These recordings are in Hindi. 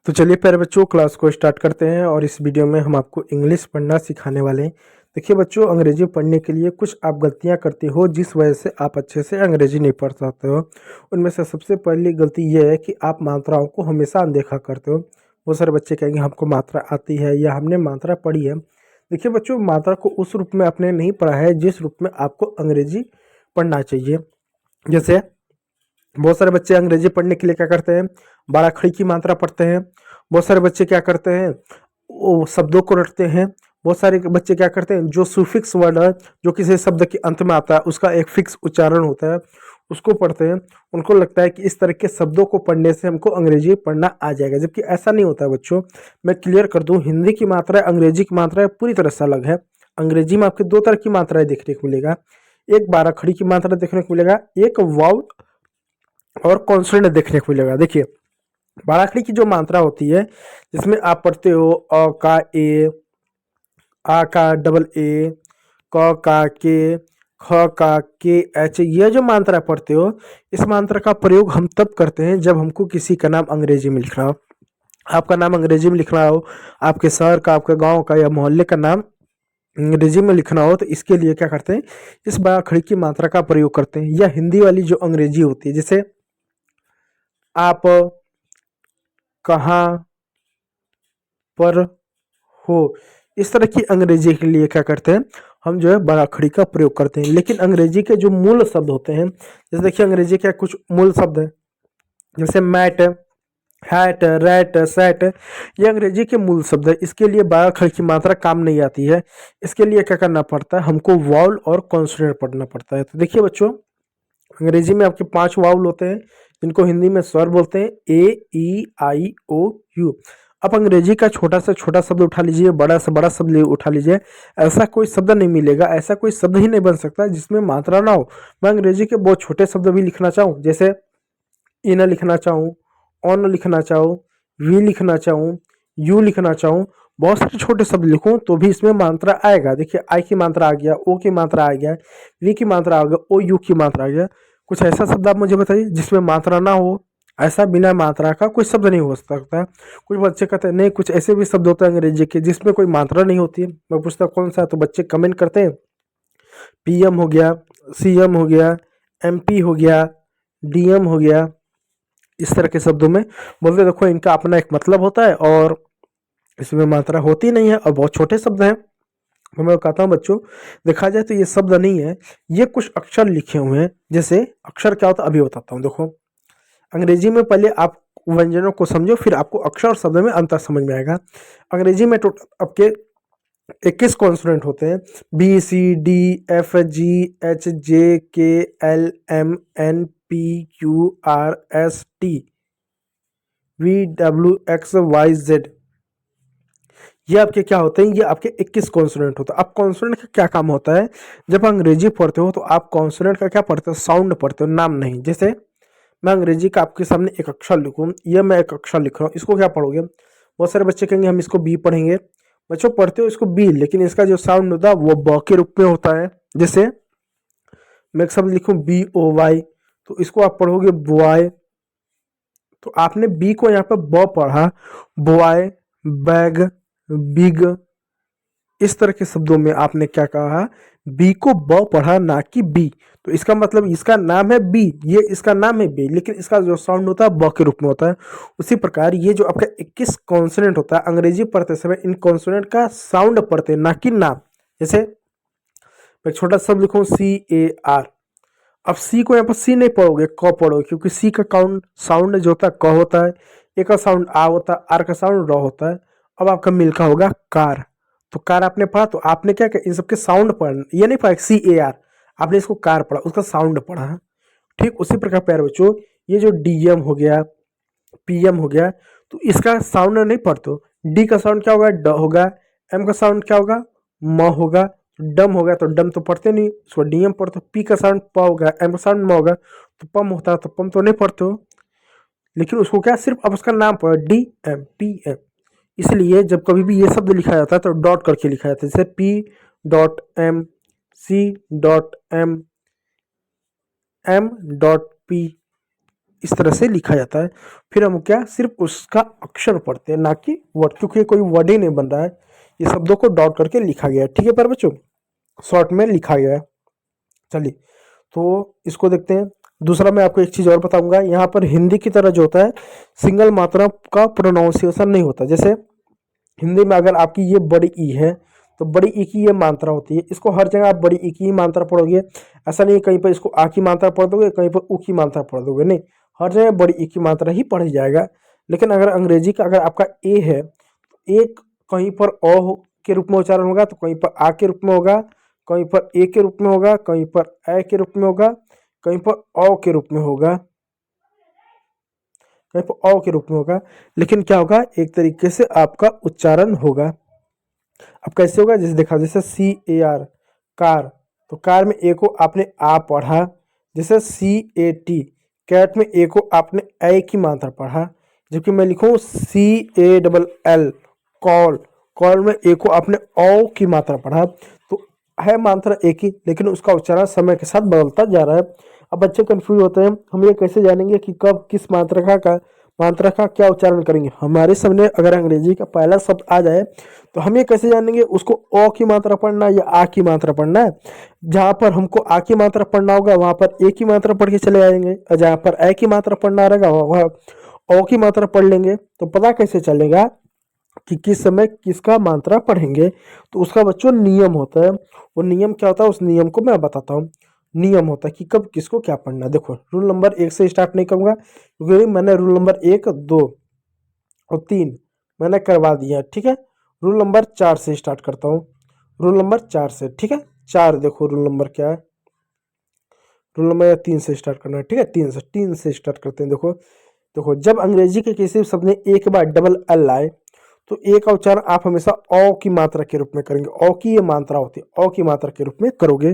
तो चलिए प्यारे बच्चों, क्लास को स्टार्ट करते हैं और इस वीडियो में हम आपको इंग्लिश पढ़ना सिखाने वाले हैं। देखिए बच्चों, अंग्रेजी पढ़ने के लिए कुछ आप गलतियां करते हो जिस वजह से आप अच्छे से अंग्रेजी नहीं पढ़ पाते हो। उनमें से सबसे पहली गलती ये है कि आप मात्राओं को हमेशा अनदेखा करते हो। बहुत सारे बच्चे कहेंगे हमको मात्रा आती है या हमने मात्रा पढ़ी है। देखिए बच्चों, मात्रा को उस रूप में आपने नहीं पढ़ा है जिस रूप में आपको अंग्रेजी पढ़ना चाहिए। जैसे बहुत सारे बच्चे अंग्रेजी पढ़ने के लिए क्या करते हैं, बाराखड़ी की मात्रा पढ़ते हैं। बहुत सारे बच्चे क्या करते हैं, वो शब्दों को रटते हैं। बहुत सारे बच्चे क्या करते हैं, जो सुफिक्स वर्ड है, जो किसी शब्द के अंत में आता है, उसका एक फिक्स उच्चारण होता है, उसको पढ़ते हैं। उनको लगता है कि इस तरह के शब्दों को पढ़ने से हमको अंग्रेजी पढ़ना आ जाएगा, जबकि ऐसा नहीं होता है बच्चों। मैं क्लियर कर दूं, हिंदी की मात्रा अंग्रेजी की मात्रा पूरी तरह से अलग है। अंग्रेजी में आपके दो तरह की मात्राएं देखने को मिलेगा। एक बाराखड़ी की मात्रा देखने को मिलेगा, एक वाउल और कॉन्सोनेंट देखने को मिलेगा। देखिए, बाराखड़ी की जो मात्रा होती है, जिसमें आप पढ़ते हो अ का ए, आ का डबल ए, क का के, ख का के एच, ये जो मात्रा पढ़ते हो, इस मात्रा का प्रयोग हम तब करते हैं जब हमको किसी का नाम अंग्रेजी में लिखना हो। आपका नाम अंग्रेजी में लिखना हो, आपके शहर का, आपके गांव का या मोहल्ले का नाम अंग्रेजी में लिखना हो, तो इसके लिए क्या करते हैं, इस बाराखड़ी की मात्रा का प्रयोग करते हैं। या हिंदी वाली जो अंग्रेजी होती है, जैसे आप कहाँ पर हो, इस तरह की अंग्रेजी के लिए क्या करते हैं, हम जो है बाराखड़ी का प्रयोग करते हैं। लेकिन अंग्रेजी के जो मूल शब्द होते हैं, जैसे देखिए अंग्रेजी के कुछ मूल शब्द हैं, जैसे मैट, हैट, रैट, सेट, ये अंग्रेजी के मूल शब्द है। इसके लिए बाराखड़ी की मात्रा काम नहीं आती है। इसके लिए क्या करना पड़ता है, हमको वाउल और कॉन्सोनेंट पढ़ना पड़ता है। तो देखिए बच्चों, अंग्रेजी में आपके 5 वाउल होते हैं, जिनको हिंदी में स्वर बोलते हैं, ए, ई, आई, ओ, यू। आप अंग्रेजी का छोटा से छोटा शब्द उठा लीजिए, बड़ा से बड़ा शब्द उठा लीजिए, ऐसा कोई शब्द नहीं मिलेगा, ऐसा कोई शब्द ही नहीं बन सकता जिसमें मात्रा ना हो। मैं अंग्रेजी के बहुत छोटे शब्द भी लिखना चाहूँ, जैसे इन लिखना चाहूँ, ऑन लिखना चाहूँ, वी लिखना चाहूँ, यू लिखना चाहूँ, बहुत सारे छोटे शब्द लिखूं तो भी इसमें मात्रा आएगा। देखिए, आई की मात्रा आ गया, ओ की मात्रा आ गया, वी की मात्रा आ गया, ओ यू की मात्रा आ गया। कुछ ऐसा शब्द आप मुझे बताइए जिसमें मात्रा ना हो। ऐसा बिना मात्रा का कोई शब्द नहीं हो सकता। कुछ बच्चे कहते हैं नहीं, कुछ ऐसे भी शब्द होते हैं अंग्रेजी के जिसमें कोई मात्रा नहीं होती है। मैं पूछता कौन सा, तो बच्चे कमेंट करते हैं, पीएम हो गया, सीएम हो गया, एमपी हो गया, डीएम हो गया। इस तरह के शब्दों में बोलते देखो इनका अपना एक मतलब होता है और इसमें मात्रा होती नहीं है और बहुत छोटे शब्द हैं। तो मैं कहता हूँ बच्चों, देखा जाए तो ये शब्द नहीं है, ये कुछ अक्षर लिखे हुए हैं। जैसे अक्षर क्या होता है अभी बताता हूँ। देखो, अंग्रेजी में पहले आप व्यंजनों को समझो, फिर आपको अक्षर और शब्द में अंतर समझ में आएगा। अंग्रेजी में टोटल आपके 21 कॉन्सोनेंट होते हैं, B, C, D, F, G, H, J, K, L, M, N, P, Q, R, S, T, V, W, X, Y, Z. ये आपके क्या होते हैं, ये आपके 21 कॉन्सोनेंट होता है। अब कॉन्सोनेंट का क्या काम होता है, जब अंग्रेजी पढ़ते हो तो आप कॉन्सोनेंट का क्या पढ़ते हो, साउंड पढ़ते हो, नाम नहीं। जैसे मैं अंग्रेजी का आपके सामने एक अक्षर लिखूं, ये मैं एक अक्षर लिख रहा हूँ, इसको क्या पढ़ोगे, बहुत सारे बच्चे कहेंगे हम इसको बी पढ़ेंगे। बच्चों, पढ़ते हो इसको बी, लेकिन इसका जो साउंड होता है वो ब के रूप में होता है। जैसे मैं एक शब्द लिखूं बी ओ वाई, तो इसको आप पढ़ोगे बॉय। तो आपने बी को यहाँ पर ब पढ़ा, बॉय, बैग, बिग, इस तरह के शब्दों में आपने क्या कहा, बी को ब पढ़ा, ना कि बी। तो इसका मतलब इसका नाम है बी, ये इसका नाम है बी, लेकिन इसका जो साउंड होता है ब के रूप में होता है। उसी प्रकार ये जो आपका 21 कॉन्सोनेंट होता है, अंग्रेजी पढ़ते समय इन कॉन्सोनेंट का साउंड पढ़ते हैं, ना कि नाम। जैसे मैं एक छोटा शब्द लिखूं सी ए आर, अब सी को यहाँ पर सी नहीं पढ़ोगे, क पढ़ोगे, क्योंकि सी का काउंट साउंड जो होता है क होता है, ए का साउंड आ होता है, आर का साउंड र होता है। अब आपका मिलका होगा कार। तो कार आपने पढ़ा, तो आपने क्या किया, इन सबके साउंड पढ़, ये नहीं पढ़ा सी ए आर, आपने इसको कार पढ़ा, उसका साउंड पढ़ा। ठीक उसी प्रकार प्यारे बच्चों, ये जो डीएम हो गया, पीएम हो गया, तो इसका साउंड नहीं पढ़ते हो। डी का साउंड क्या होगा, ड होगा। एम का साउंड क्या होगा, म होगा। डम हो गया, तो डम तो पढ़ते नहीं, उसको डीएम पढ़ते हो। पी का साउंड प होगा, एम का साउंड म होगा, तो पम होता है, तो पम तो नहीं पढ़ते हो। लेकिन उसको क्या, सिर्फ अब उसका नाम पढ़ो, डी एम पी एम। इसलिए जब कभी भी ये शब्द लिखा जाता है तो डॉट करके लिखा जाता है, जैसे P dot M, C dot M, M dot P, इस तरह से लिखा जाता है। फिर हम क्या सिर्फ उसका अक्षर पढ़ते हैं, ना कि वर्ड, क्योंकि ये कोई वर्ड ही नहीं बन रहा है, ये शब्दों को डॉट करके लिखा गया है। ठीक है पर बच्चों, शॉर्ट में लिखा गया है। चलिए तो इसको देखते हैं। दूसरा मैं आपको एक चीज़ और बताऊंगा, यहाँ पर हिंदी की तरह जो होता है सिंगल मात्रा का प्रोनाउंसिएशन नहीं होता। जैसे हिंदी में अगर आपकी ये बड़ी ई है तो बड़ी ई की ये मात्रा होती है, इसको हर जगह आप बड़ी ई की ही मात्रा पढ़ोगे, ऐसा नहीं है कहीं पर इसको आ की मात्रा पढ़ दोगे, कहीं पर ऊ की मात्रा पढ़ दोगे, नहीं, हर जगह बड़ी ई की मात्रा ही पढ़ी जाएगा। लेकिन अगर अंग्रेजी का अगर आपका ए है तो एक कहीं पर ओ के रूप में उच्चारण होगा, तो कहीं पर आ के रूप में होगा, कहीं पर ए के रूप में होगा, कहीं पर ए के रूप में होगा, कहीं पर ओ के रूप में होगा, कहीं पर ओ के रूप में होगा। लेकिन क्या होगा, एक तरीके से आपका उच्चारण होगा। अब कैसे होगा, जैसे देखा, जैसे CAR कार, तो कार में ए को आपने आ पढ़ा। जैसे CAT कैट में ए को आपने ए की मात्रा पढ़ा। जबकि मैं लिखूँ CALL कॉल, कॉल में ए को आपने ओ की मात्रा पढ़ा। तो है मात्रा एक ही, लेकिन उसका उच्चारण समय के साथ बदलता जा रहा है। अब बच्चे कंफ्यूज होते हैं, हम ये कैसे जानेंगे कि कब किस मात्रा का क्या उच्चारण करेंगे। हमारे सामने अगर अंग्रेजी का पहला शब्द आ जाए तो हम ये कैसे जानेंगे उसको ओ की मात्रा पढ़ना है या आ की मात्रा पढ़ना है। जहाँ पर हमको आ की मात्रा पढ़ना होगा वहाँ पर ए की मात्रा पढ़ के चले जाएंगे, और जहाँ पर ए की मात्रा पढ़ना रहेगा वहाँ ओ की मात्रा पढ़ लेंगे। तो पता कैसे चलेगा कि किस समय किसका मात्रा पढ़ेंगे, तो उसका बच्चों नियम होता है। वो नियम क्या होता है, उस नियम को मैं बताता हूँ। नियम होता है कि कब किसको क्या पढ़ना है। देखो, रूल नंबर 1 से स्टार्ट नहीं करूँगा, क्योंकि मैंने रूल नंबर 1, 2 और 3 मैंने करवा दिया है। ठीक है, रूल नंबर 4 से स्टार्ट करता हूँ। रूल नंबर 4 से, ठीक है, 4 देखो रूल नंबर क्या है। रूल नंबर 3 से स्टार्ट करना है। ठीक है, 3 से स्टार्ट करते हैं। देखो देखो, जब अंग्रेजी के किसी शब्द में एक बार डबल एल आए तो ए का उच्चारण आप हमेशा ओ की मात्रा के रूप में करेंगे। ओ की ये मात्रा होती है, ओ की मात्रा के रूप में करोगे।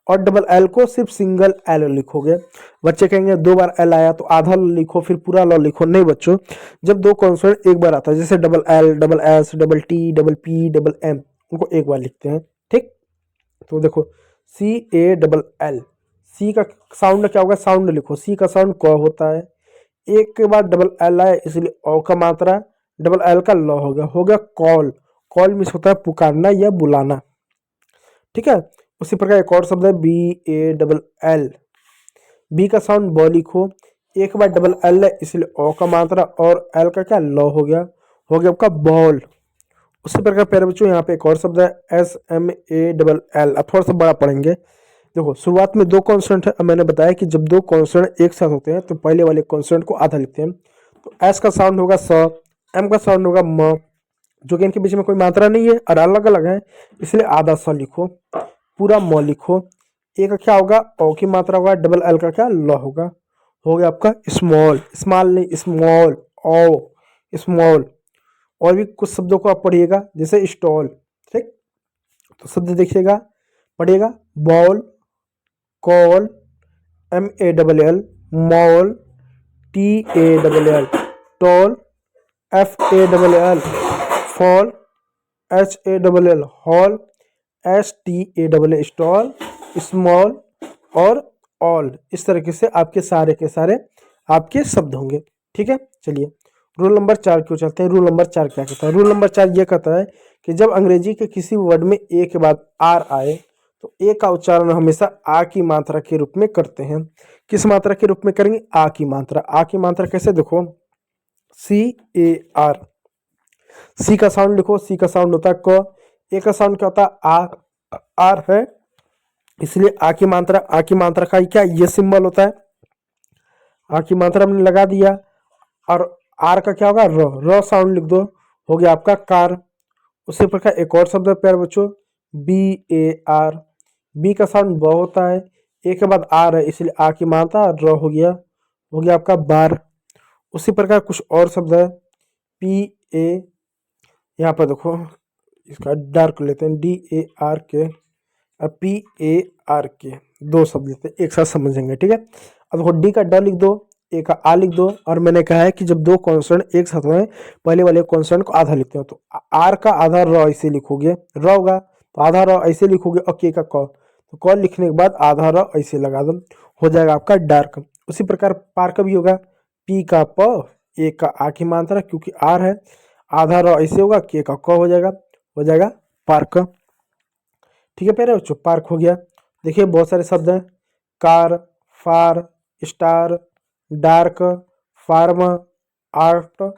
और डबल एल को सिर्फ सिंगल एल लिखोगे। बच्चे कहेंगे 2 बार एल आया तो आधा ल लिखो फिर पूरा ल लिखो। नहीं बच्चों, जब 2 कॉन्सोनेंट एक बार आता है, जैसे double L, double S, double T, double P, double M, उनको एक बार लिखते हैं। ठीक, तो देखो CALL, सी का साउंड क्या होगा, साउंड लिखो, सी का साउंड क होता है। एक के बाद डबल एल आए इसलिए ओ का मात्रा, डबल एल का ल हो गया कॉल। कॉल मीन्स होता है पुकारना या बुलाना। ठीक है, उसी प्रकार एक और शब्द है BALL, बी का साउंड ब लिखो, एक बार डबल एल है इसलिए ओ का मात्रा और एल का क्या ल हो गया आपका बॉल। उसी प्रकार प्यारे बच्चों यहाँ पे एक और शब्द है SMALL। अब थोड़ा सा बड़ा पढ़ेंगे। देखो, शुरुआत में 2 कॉन्सोनेंट है। अब मैंने बताया कि जब 2 कॉन्सोनेंट एक साथ होते हैं तो पहले वाले कॉन्सोनेंट को आधा लिखते हैं। तो एस का साउंड होगा स, एम का साउंड होगा म, जो कि इनके बीच में कोई मात्रा नहीं है और अलग अलग है, इसलिए आधा स लिखो, पूरा म लिखो। ए का क्या होगा, ओ की मात्रा होगा, डबल एल का क्या, ल होगा। हो गया आपका स्मॉल, स्मॉल नहीं स्मॉल, ओ स्मॉल। और भी कुछ शब्दों को आप पढ़िएगा, जैसे स्टॉल। ठीक, तो शब्द देखिएगा, पढ़िएगा, ball, call, MALL, mall, TALL, tall, FALL, fall, HALL, hall, STALL, stall, small और ऑल। इस तरीके से आपके सारे के सारे आपके शब्द होंगे। ठीक है, चलिए रूल नंबर 4 क्यों चलते हैं। रूल नंबर 4 क्या कहता है, रूल नंबर 4 ये कहता है कि जब अंग्रेजी के किसी वर्ड में ए के बाद आर आए तो ए का उच्चारण हमेशा आ की मात्रा के रूप में करते हैं। किस मात्रा के रूप में करेंगे, आ की मात्रा। आ की मात्रा कैसे, देखो CAR, सी का साउंड लिखो, सी का साउंड होता है क, ए का साउंड क्या होता है आ, आर है इसलिए आ की मात्रा। आ की मात्रा का क्या ये सिंबल होता है, आ की मात्रा हमने लगा दिया। और आर का क्या होगा, र साउंड लिख दो, हो गया आपका कार। उसी प्रकार एक और शब्द है प्यारे बच्चों, BAR, बी का साउंड ब होता है, ए के बाद आर है इसलिए आ की मात्रा र हो गया आपका बार। उसी प्रकार कुछ और शब्द है, PA, यहाँ पर देखो इसका डार्क लेते हैं, DARK और PARK, 2 शब्द लेते हैं, एक साथ समझेंगे। ठीक है, अब देखो डी का ड लिख दो, ए का आ लिख दो। और मैंने कहा है कि जब 2 कॉन्सोनेंट एक साथ में पहले वाले कॉन्सोनेंट को आधा लिखते हो, तो आर का आधा र ऐसे लिखोगे, र होगा तो आधा र ऐसे लिखोगे, और के का क, तो क लिखने के बाद आधा र ऐसे लगा दो, हो जाएगा आपका डार्क। उसी प्रकार पार का भी होगा, पी का प, ए का आ की मात्रा क्योंकि आर है, आधा र ऐसे होगा, के का क हो जाएगा पार्क। ठीक है प्यारे बच्चों, पार्क हो गया। देखिए बहुत सारे शब्द हैं, कार, फार, स्टार, डार्क, फार्म, आर्ट,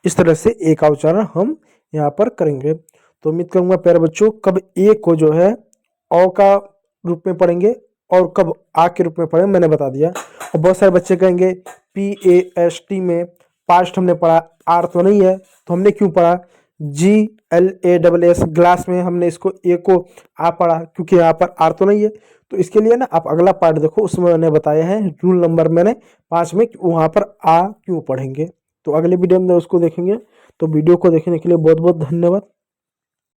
इस तरह से ए का उच्चारण हम यहाँ पर करेंगे। तो उम्मीद करूंगा प्यारे बच्चों कब ए को जो है औ का रूप में पढ़ेंगे और कब आ के रूप में पढ़ेंगे मैंने बता दिया। और बहुत सारे बच्चे कहेंगे PAST में पास्ट हमने पढ़ा, आर तो नहीं है, तो हमने क्यों पढ़ा? GLASS ग्लास में हमने इसको ए को आ पढ़ा क्योंकि यहाँ पर आर तो नहीं है। तो इसके लिए ना आप अगला पार्ट देखो, उसमें मैंने बताया है रूल नंबर मैंने 5 में वहाँ पर आ क्यों पढ़ेंगे। तो अगले वीडियो में उसको देखेंगे। तो वीडियो को देखने के लिए बहुत बहुत धन्यवाद।